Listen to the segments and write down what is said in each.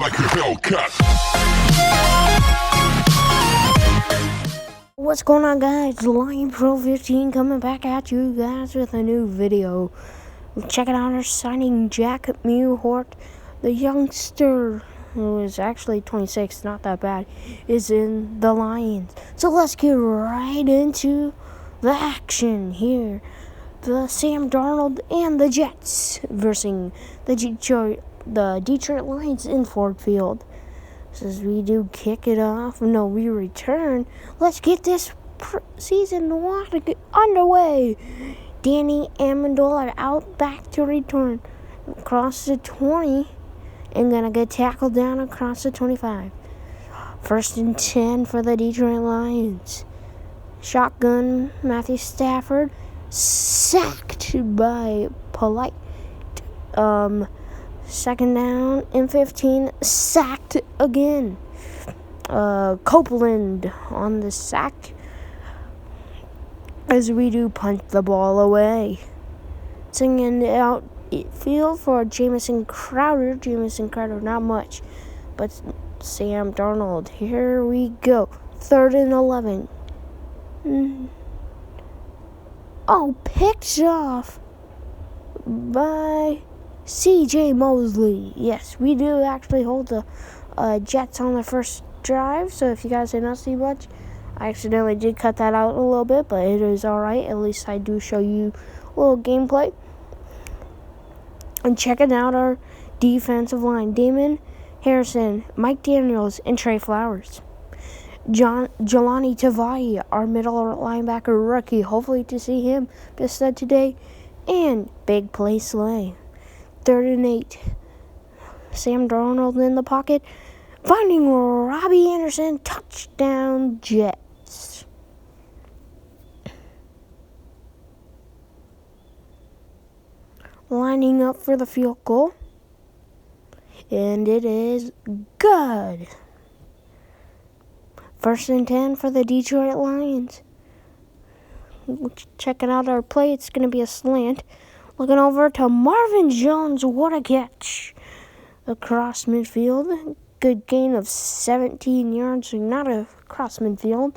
like a Hellcat. What's going on, guys? Lion Pro 15 coming back at you guys with a new video. Checking out our signing. Jack Mewhort, the youngster who is actually 26, not that bad, is in the Lions. So let's get right into the action here. The Sam Darnold and the Jets versus the Detroit Lions in Ford Field. As we do kick it off, we return. Let's get this season underway. Danny Amendola out back to return across the 20 and gonna get tackled down across the 25. 1st and 10 for the Detroit Lions. Shotgun, Matthew Stafford sacked by Polite. 2nd down and 15, sacked again. Copeland on the sack as we do punt the ball away. Singing out field for Jamison Crowder. Not much, but Sam Darnold. Here we go. 3rd and 11. Picked off by C.J. Mosley. Yes, we do actually hold the Jets on the first drive, so if you guys did not see much, I accidentally did cut that out a little bit, but it is alright. At least I do show you a little gameplay. And checking out our defensive line. Damon Harrison, Mike Daniels, and Trey Flowers. Jelani Tavai, our middle linebacker rookie. Hopefully to see him get stud today. And big play Slay. 3rd and 8. Sam Darnold in the pocket. Finding Robbie Anderson. Touchdown Jets. Lining up for the field goal. And it is good. 1st and 10 for the Detroit Lions. Checking out our play. It's going to be a slant. Looking over to Marvin Jones. What a catch. Across midfield. Good gain of 17 yards. Not across midfield.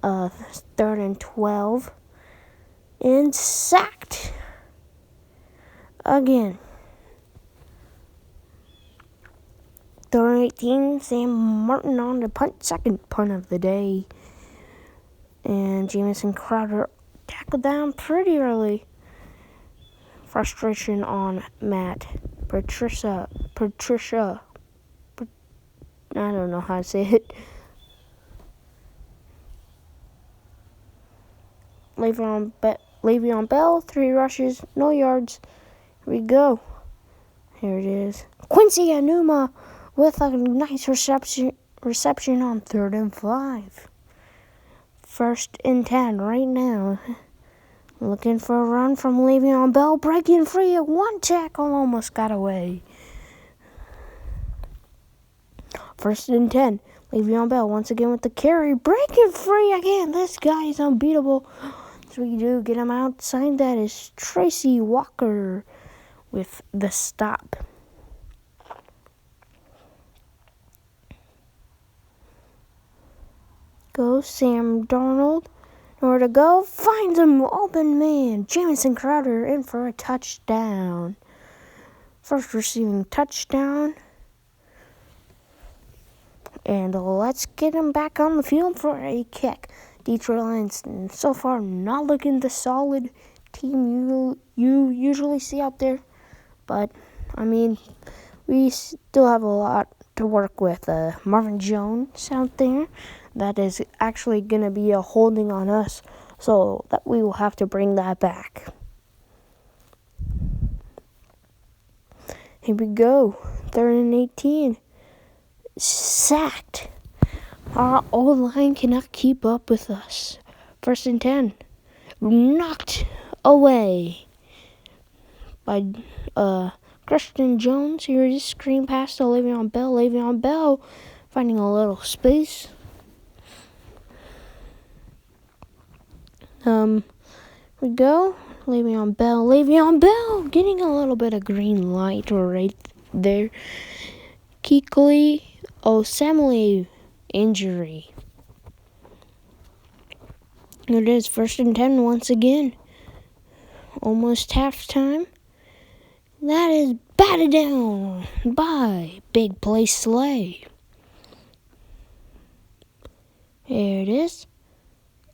3rd and 12. And sacked. Again. 3rd and 18. Sam Martin on the punt. 2nd punt of the day. And Jamison Crowder tackled down pretty early. Frustration on Matt Patricia. I don't know how to say it. Le'Veon Bell, 3 rushes, no yards. Here we go. Here it is. Quincy Enunwa with a nice reception on 3rd and 5. 1st and 10 right now. Looking for a run from Le'Veon Bell. Breaking free at 1 tackle. Almost got away. 1st and 10. Le'Veon Bell once again with the carry. Breaking free again. This guy is unbeatable. So we do get him outside. That is Tracy Walker with the stop. Go Sam Darnold. Nowhere to go. Finds him. Open man. Jamison Crowder in for a touchdown. First receiving touchdown. And let's get him back on the field for a kick. Detroit Lions so far not looking the solid team you usually see out there. But, we still have a lot to work with. Marvin Jones out there. That is actually going to be a holding on us. So that we will have to bring that back. Here we go. 3rd and 18. Sacked. Our O-line cannot keep up with us. 1st and 10. Knocked away by Christian Jones. Here is screen pass to Le'Veon Bell. Le'Veon Bell finding a little space. We go. Le'Veon Bell getting a little bit of green light right there. Kikli Osemele injury. It is 1st and 10 once again. Almost halftime. That is batted down by Big Play Slay. There it is.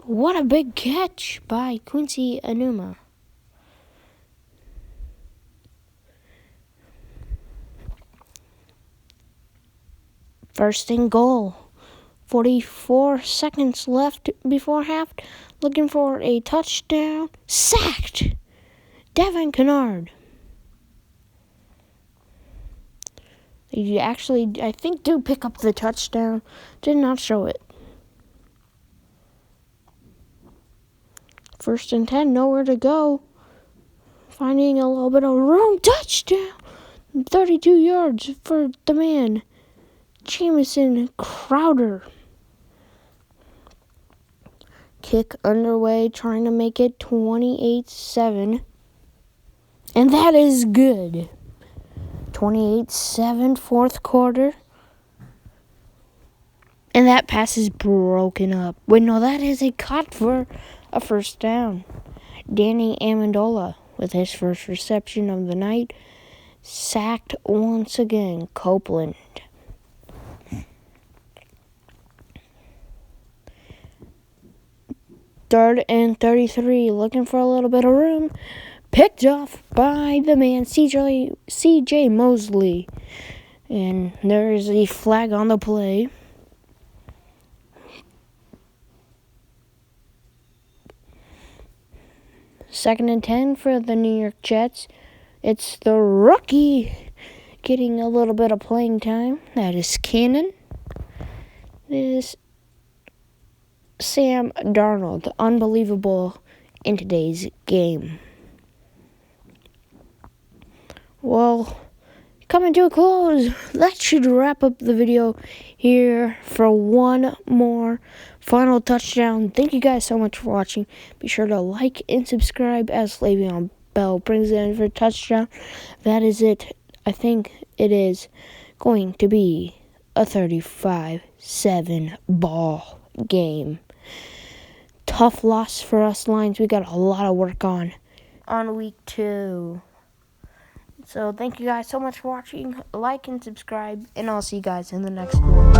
What a big catch by Quincy Enunwa. First and goal. 44 seconds left before half. Looking for a touchdown. Sacked. Devin Kennard. He actually, I think, do pick up the touchdown. Did not show it. 1st and 10, nowhere to go. Finding a little bit of room. Touchdown. 32 yards for the man, Jamison Crowder. Kick underway, trying to make it 28-7. And that is good. 28-7, fourth quarter. And that pass is broken up. Wait, no, that is a cut for a first down. Danny Amendola with his first reception of the night. Sacked once again, Copeland. Third and 33, looking for a little bit of room. Picked off by the man, C.J. Mosley. And there is a flag on the play. Second and 10 for the New York Jets. It's the rookie getting a little bit of playing time. That is Cannon. It is Sam Darnold. Unbelievable in today's game. Well, coming to a close. That should wrap up the video here for one more final touchdown. Thank you guys so much for watching. Be sure to like and subscribe as Le'Veon Bell brings it in for a touchdown. That is it. I think it is going to be a 35-7 ball game. Tough loss for us Lions. We got a lot of work on week 2. So thank you guys so much for watching. Like and subscribe, and I'll see you guys in the next one.